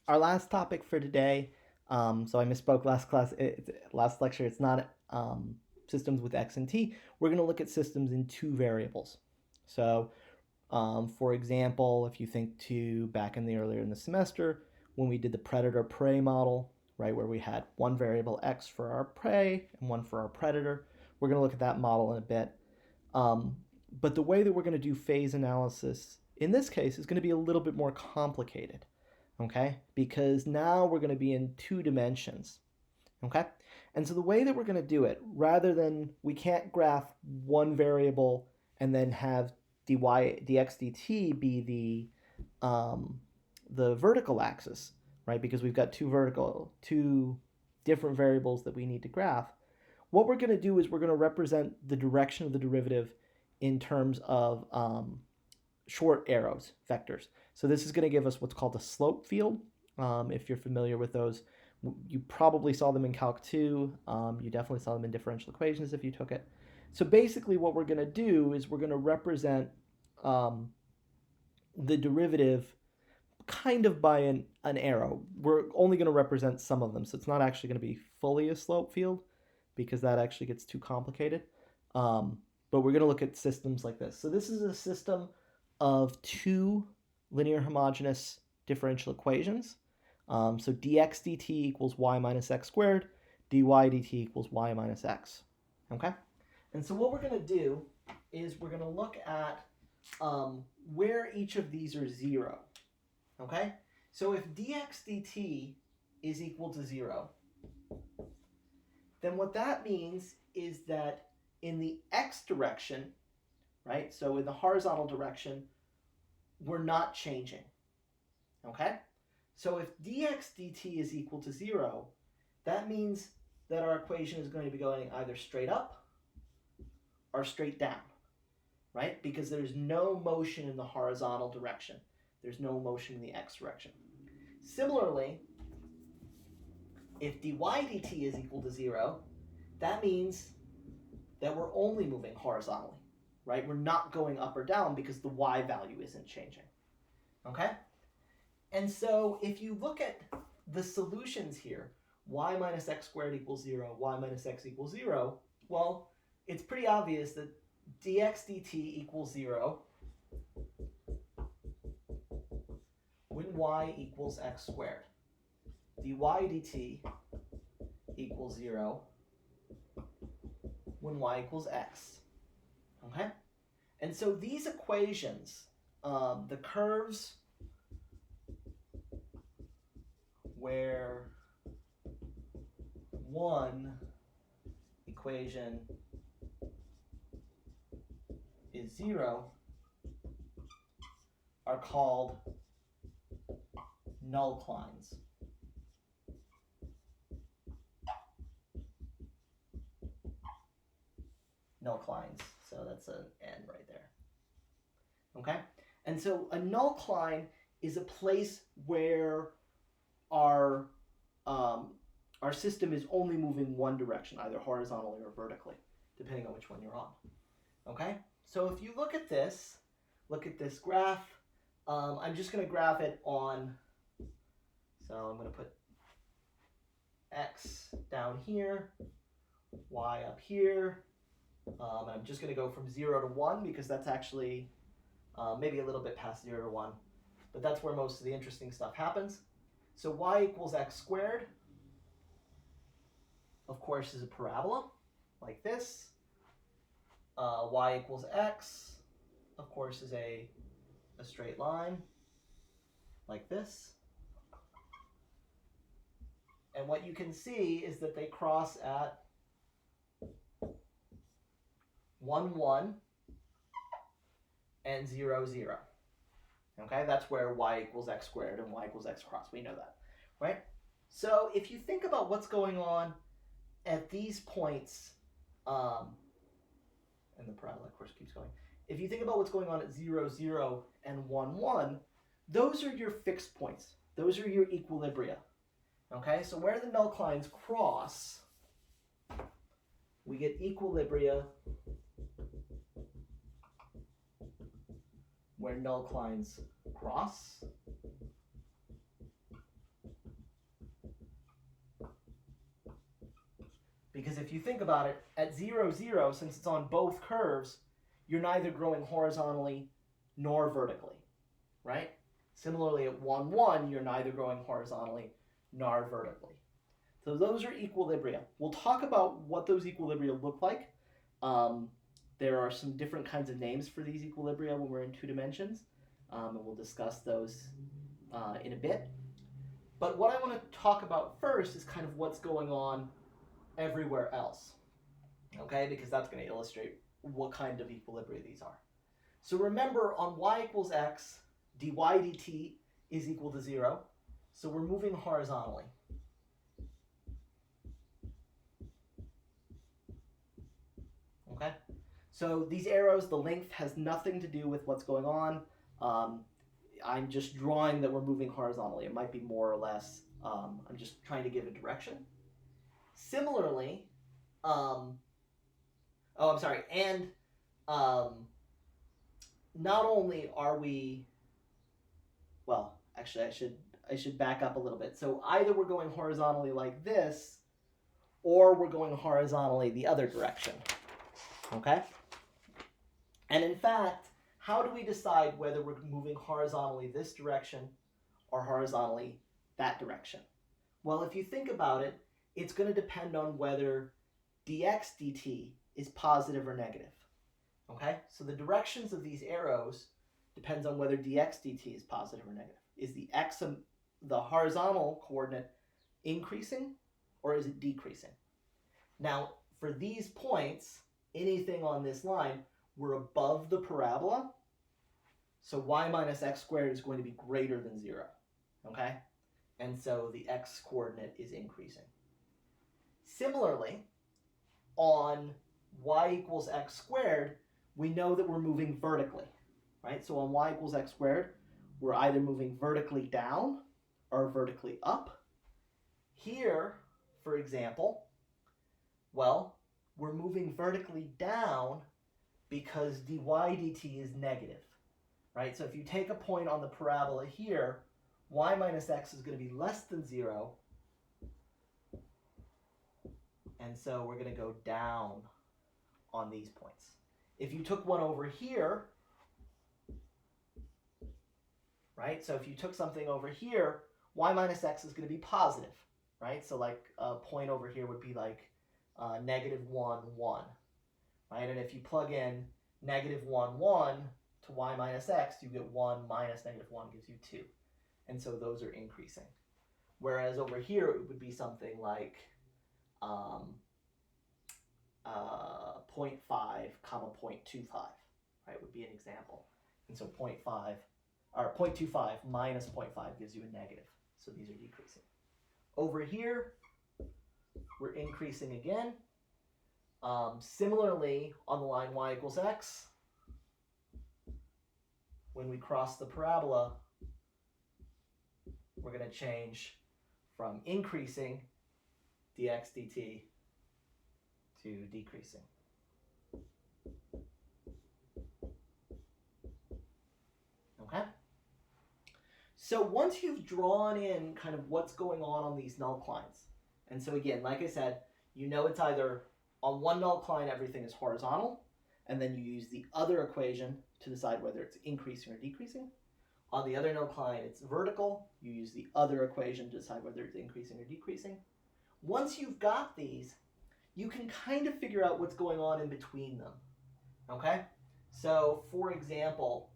Our last topic for today, so I misspoke last class, last lecture, it's not systems with x and t. We're going to look at systems in two variables. So, for example, if you think to back in the earlier in the semester, when we did the predator-prey model, right, where we had one variable x for our prey and one for our predator, we're going to look at that model in a bit. But the way that we're going to do phase analysis in this case is going to be a little bit more complicated, okay? Because now we're going to be in two dimensions, okay? And so the way that we're going to do it, rather than we can't graph one variable and then have dy dx dt be the vertical axis, right? Because we've got two different variables that we need to graph. What we're going to do is we're going to represent the direction of the derivative in terms of short arrows, vectors. So this is going to give us what's called a slope field. If you're familiar with those, you probably saw them in Calc 2. You definitely saw them in differential equations if you took it. So basically what we're going to do is we're going to represent the derivative kind of by an arrow. We're only going to represent some of them, so it's not actually going to be fully a slope field because that actually gets too complicated. But we're going to look at systems like this. So this is a system of two linear homogeneous differential equations. So dx dt equals y minus x squared, dy dt equals y minus x. Okay? And so what we're going to do is we're going to look at where each of these are 0. Okay? So if dx dt is equal to 0, then what that means is that in the x direction, right, so in the horizontal direction, we're not changing. Okay? So if dx dt is equal to 0, that means that our equation is going to be going either straight up or straight down, right? Because there's no motion in the horizontal direction. There's no motion in the x direction. Similarly, if dy dt is equal to 0, that means that we're only moving horizontally, right? We're not going up or down because the y value isn't changing, okay? And so if you look at the solutions here, y minus x squared equals 0, y minus x equals 0, well, it's pretty obvious that dx dt equals 0 when y equals x squared. dy dt equals 0 when y equals x. Okay? And so these equations, the curves where one equation is 0 are called nullclines. Nullclines. So that's an N right there. Okay? And so a nullcline is a place where our system is only moving one direction, either horizontally or vertically, depending on which one you're on. Okay? So if you look at this graph, I'm just going to graph it on, so I'm going to put x down here, y up here. I'm just going to go from 0 to 1 because that's actually maybe a little bit past 0 to 1, but that's where most of the interesting stuff happens. So y equals x squared, of course, is a parabola like this. Y equals x, of course, is a straight line like this. And what you can see is that they cross at 1, 1 and 0, 0. Okay, that's where y equals x squared and y equals x cross. We know that, right? So if you think about what's going on at these points, and the parabola, of course, keeps going. If you think about what's going on at 0, 0 and 1, 1, those are your fixed points. Those are your equilibria. Okay, so where the nullclines cross, we get equilibria where nullclines cross. Because if you think about it, at 0, 0, since it's on both curves, you're neither growing horizontally nor vertically, right? Similarly, at 1, 1, you're neither growing horizontally nor vertically. So those are equilibria. We'll talk about what those equilibria look like. There are some different kinds of names for these equilibria when we're in 2 dimensions, and we'll discuss those in a bit. But what I want to talk about first is kind of what's going on everywhere else, okay? Because that's going to illustrate what kind of equilibria these are. So remember, on y equals x, dy dt is equal to 0. So we're moving horizontally. Okay? So these arrows, the length has nothing to do with what's going on. I'm just drawing that we're moving horizontally. It might be more or less. I'm just trying to give a direction. Similarly, not only are we, well, actually I should back up a little bit. So either we're going horizontally like this, or we're going horizontally the other direction. Okay? And in fact, how do we decide whether we're moving horizontally this direction or horizontally that direction? Well, if you think about it, it's going to depend on whether dx dt is positive or negative. Okay? So the directions of these arrows depends on whether dx dt is positive or negative. Is the horizontal coordinate increasing or is it decreasing? Now, for these points, anything on this line, we're above the parabola, so y minus x squared is going to be greater than 0, okay? And so the x coordinate is increasing. Similarly, on y equals x squared, we know that we're moving vertically, right? So on y equals x squared, we're either moving vertically down or vertically up. Here, for example, well, we're moving vertically down because dy dt is negative, right? So if you take a point on the parabola here, y minus x is going to be less than 0, and so we're going to go down on these points. If you took one over here, right? So if you took something over here, y minus x is going to be positive, right? So like a point over here would be like negative 1, 1, right? And if you plug in negative 1, 1 to y minus x, you get 1 minus negative 1 gives you 2. And so those are increasing. Whereas over here, it would be something like 0.5 comma 0.25, right, would be an example. And so 0.5, or 0.25 minus 0.5 gives you a negative. So these are decreasing. Over here, we're increasing again. Similarly, on the line y equals x, when we cross the parabola, we're going to change from increasing dx dt to decreasing. Okay? So once you've drawn in kind of what's going on these nullclines, and so again, like I said, you know it's either on one nullcline everything is horizontal, and then you use the other equation to decide whether it's increasing or decreasing. On the other nullcline it's vertical, you use the other equation to decide whether it's increasing or decreasing. Once you've got these, you can kind of figure out what's going on in between them. Okay? So for example,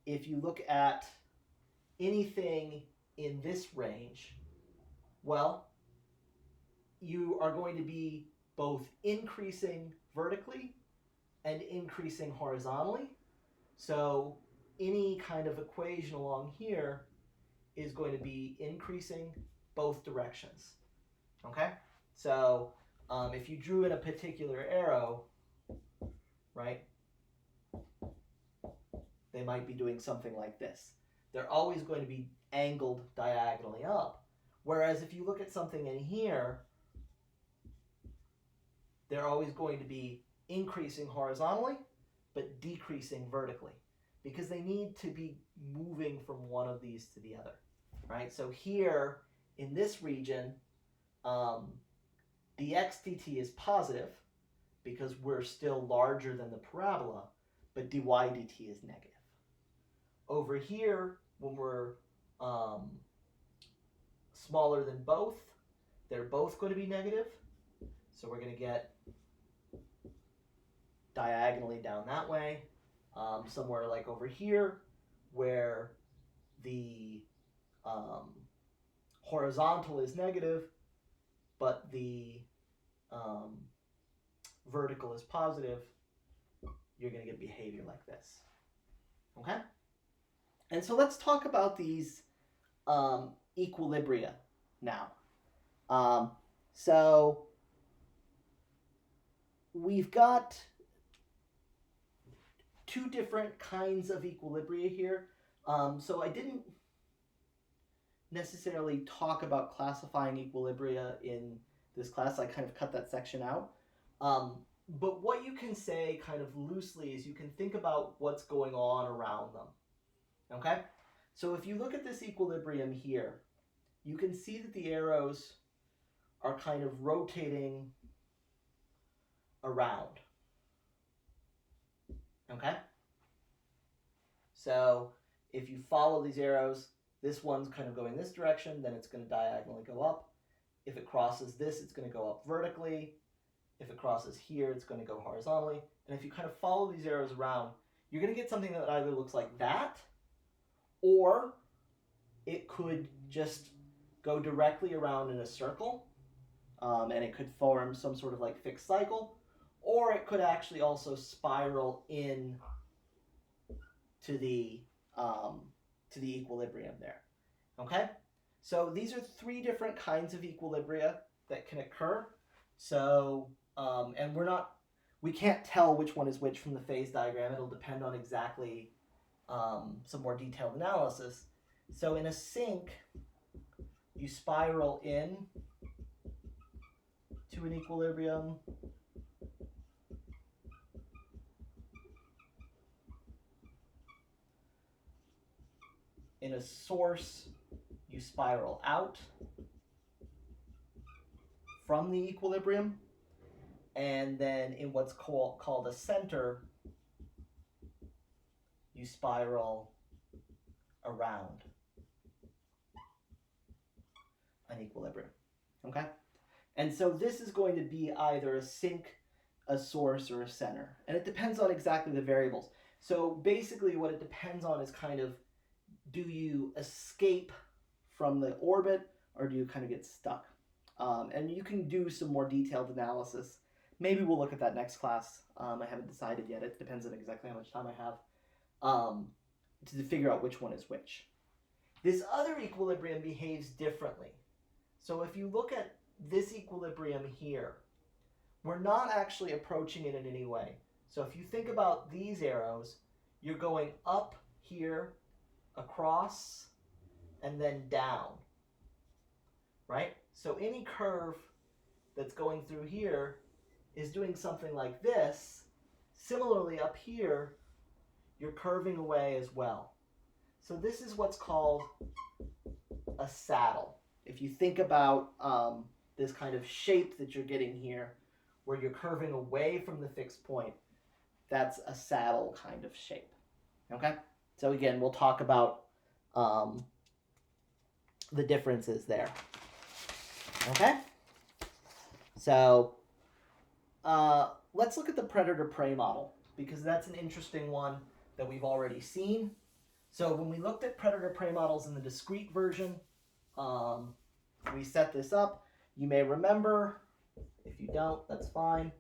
if you look at anything in this range, well, you are going to be both increasing vertically and increasing horizontally. So any kind of equation along here is going to be increasing both directions. Okay? So if you drew in a particular arrow, right, they might be doing something like this. They're always going to be angled diagonally up. Whereas if you look at something in here, they're always going to be increasing horizontally, but decreasing vertically, because they need to be moving from one of these to the other, right? So here, in this region, dx dt is positive because we're still larger than the parabola, but dy dt is negative. Over here, when we're smaller than both, they're both going to be negative. So we're going to get diagonally down that way, somewhere like over here, where the horizontal is negative, but the vertical is positive, you're going to get behavior like this. Okay? And so let's talk about these equilibria now. So we've got two different kinds of equilibria here. So I didn't necessarily talk about classifying equilibria in this class. I kind of cut that section out. But what you can say kind of loosely is you can think about what's going on around them. Okay? So if you look at this equilibrium here, you can see that the arrows are kind of rotating around. Okay? So if you follow these arrows, this one's kind of going this direction, then it's going to diagonally go up. If it crosses this, it's going to go up vertically. If it crosses here, it's going to go horizontally. And if you kind of follow these arrows around, you're going to get something that either looks like that, or it could just go directly around in a circle, and it could form some sort of like fixed cycle, or it could actually also spiral in to the equilibrium there. Okay? So these are three different kinds of equilibria that can occur. So, and we can't tell which one is which from the phase diagram. It'll depend on exactly some more detailed analysis. So in a sink, you spiral in to an equilibrium. In a source, you spiral out from the equilibrium. And then in what's called a center, you spiral around an equilibrium. Okay? And so this is going to be either a sink, a source, or a center. And it depends on exactly the variables. So basically what it depends on is kind of, do you escape from the orbit or do you kind of get stuck? And you can do some more detailed analysis. Maybe we'll look at that next class. I haven't decided yet. It depends on exactly how much time I have to figure out which one is which. This other equilibrium behaves differently. So if you look at this equilibrium here, we're not actually approaching it in any way. So if you think about these arrows, you're going up here, across, and then down, right? So any curve that's going through here is doing something like this. Similarly, up here, you're curving away as well. So this is what's called a saddle. If you think about this kind of shape that you're getting here, where you're curving away from the fixed point, that's a saddle kind of shape. Okay? So again, we'll talk about the differences there. Okay? So let's look at the predator-prey model, because that's an interesting one that we've already seen. So when we looked at predator-prey models in the discrete version, we set this up. You may remember. If you don't, that's fine.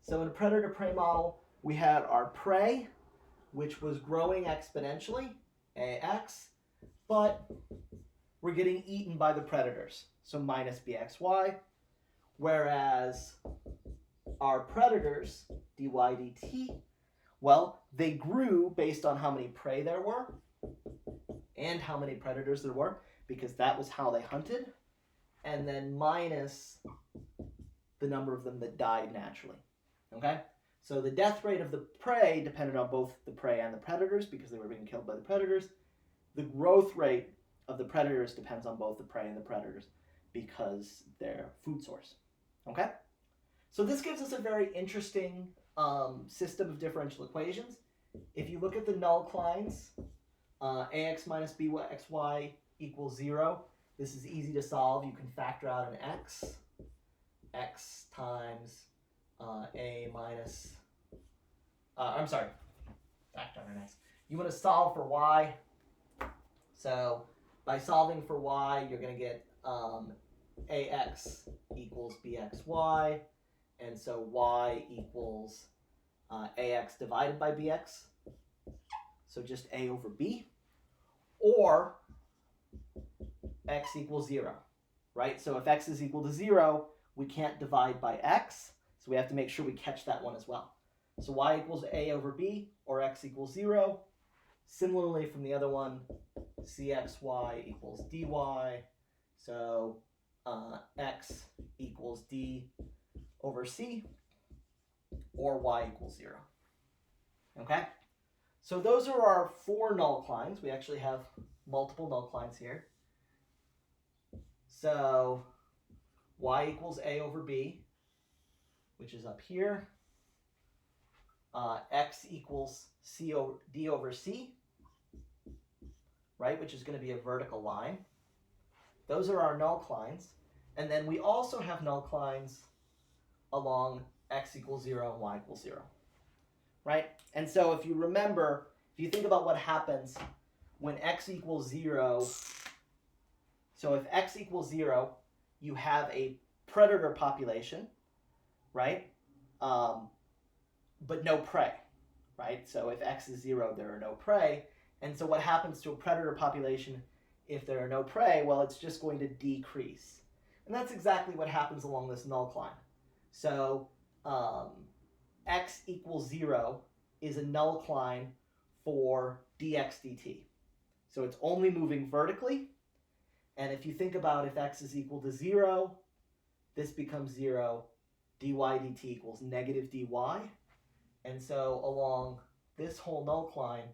So in a predator-prey model, we had our prey, which was growing exponentially, ax, but we're getting eaten by the predators, so minus bxy, whereas our predators, dy dt, well, they grew based on how many prey there were and how many predators there were, because that was how they hunted, and then minus the number of them that died naturally. Okay? So the death rate of the prey depended on both the prey and the predators because they were being killed by the predators. The growth rate of the predators depends on both the prey and the predators because they're food source. Okay? So this gives us a very interesting system of differential equations. If you look at the nullclines, ax minus bxy equals 0. This is easy to solve. You can factor out an x times a minus, factor out an x. You want to solve for y. So by solving for y, you're going to get ax equals bxy, and so y equals ax divided by bx, so just a over b, or x equals 0, right? So if x is equal to 0, we can't divide by x, so we have to make sure we catch that one as well. So y equals a over b, or x equals 0. Similarly from the other one, cxy equals dy, so x equals d over c, or y equals 0. Okay? So those are our 4 nullclines. We actually have multiple nullclines here. So y equals a over b, which is up here. X equals d over c, right, which is going to be a vertical line. Those are our nullclines. And then we also have nullclines along x equals 0 and y equals 0, right? And so if you remember, if you think about what happens when x equals 0, so if x equals 0, you have a predator population, right? But no prey, right? So if x is 0, there are no prey. And so what happens to a predator population if there are no prey? Well, it's just going to decrease. And that's exactly what happens along this nullcline. So x equals 0 is a nullcline for dx dt. So it's only moving vertically. And if you think about if x is equal to 0, this becomes 0, dy dt equals negative dy. And so along this whole nullcline,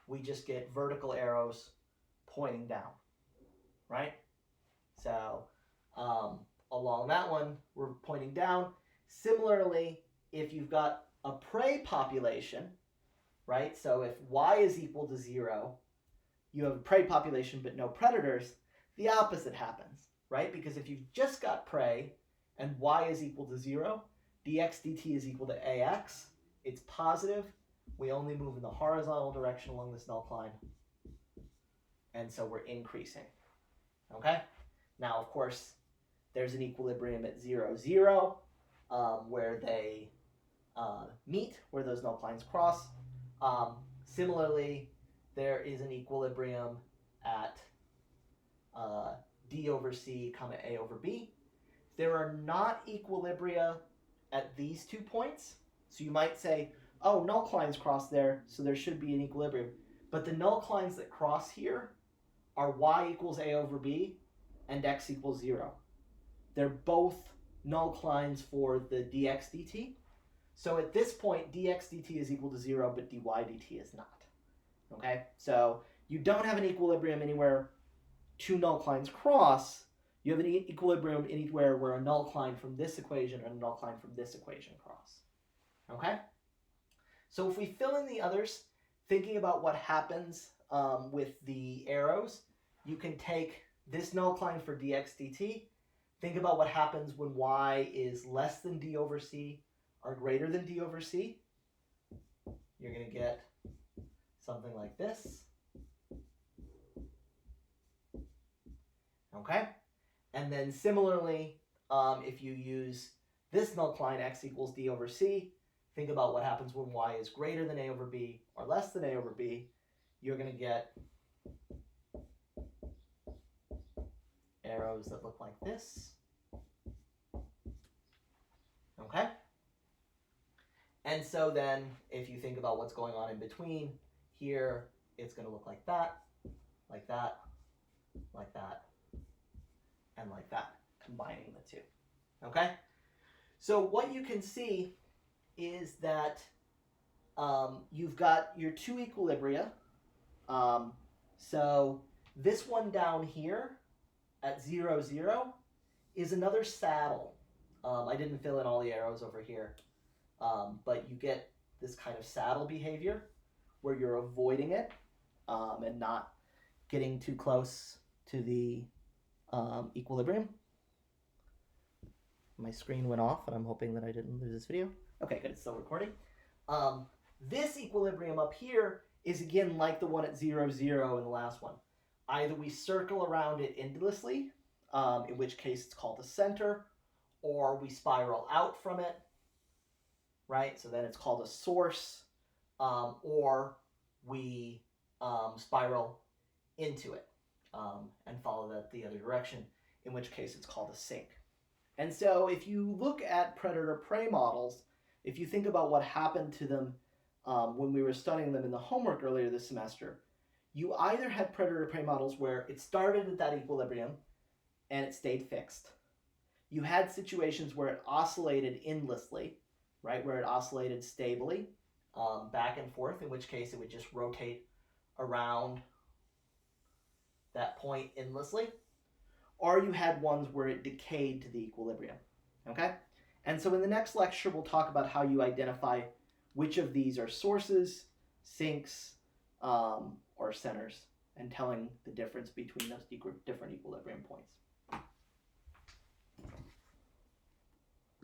we just get vertical arrows pointing down, right? So along that one, we're pointing down. Similarly, if you've got a prey population, right? So if y is equal to 0, you have a prey population but no predators, the opposite happens, right? Because if you've just got prey and y is equal to 0, dx dt is equal to ax. It's positive. We only move in the horizontal direction along this nullcline. And so we're increasing. Okay? Now, of course, there's an equilibrium at 0, 0, where they meet, where those nullclines cross. Similarly, there is an equilibrium at d over c comma a over b. There are not equilibria at these 2 points. So you might say, oh, nullclines cross there, so there should be an equilibrium. But the nullclines that cross here are y equals a over b and x equals 0. They're both nullclines for the dx dt. So at this point, dx dt is equal to 0, but dy dt is not. Okay? So you don't have an equilibrium anywhere 2 nullclines cross. You have an equilibrium anywhere where a nullcline from this equation and a nullcline from this equation cross. Okay? So if we fill in the others, thinking about what happens with the arrows, you can take this nullcline for dx dt, think about what happens when y is less than d over c or greater than d over c. You're going to get something like this. Okay? And then similarly, if you use this nullcline, x equals d over c, think about what happens when y is greater than a over b or less than a over b. You're going to get arrows that look like this. Okay? And so then, if you think about what's going on in between, here it's going to look like that, like that, like that, and like that, combining the two. Okay? So what you can see is that you've got your 2 equilibria. So this one down here at 0, 0 is another saddle. I didn't fill in all the arrows over here, but you get this kind of saddle behavior where you're avoiding it and not getting too close to the equilibrium. My screen went off, and I'm hoping that I didn't lose this video. Okay, good, it's still recording. This equilibrium up here is again like the one at 0, 0 in the last one. Either we circle around it endlessly, in which case it's called the center, or we spiral out from it, right? So then it's called a source, or we spiral into it and follow that the other direction, in which case it's called a sink. And so if you look at predator-prey models, if you think about what happened to them when we were studying them in the homework earlier this semester, you either had predator-prey models where it started at that equilibrium and it stayed fixed. You had situations where it oscillated endlessly, right, where it oscillated stably back and forth, in which case it would just rotate around that point endlessly. Or you had ones where it decayed to the equilibrium, okay? And so in the next lecture, we'll talk about how you identify which of these are sources, sinks, or centers, and telling the difference between those different equilibrium points.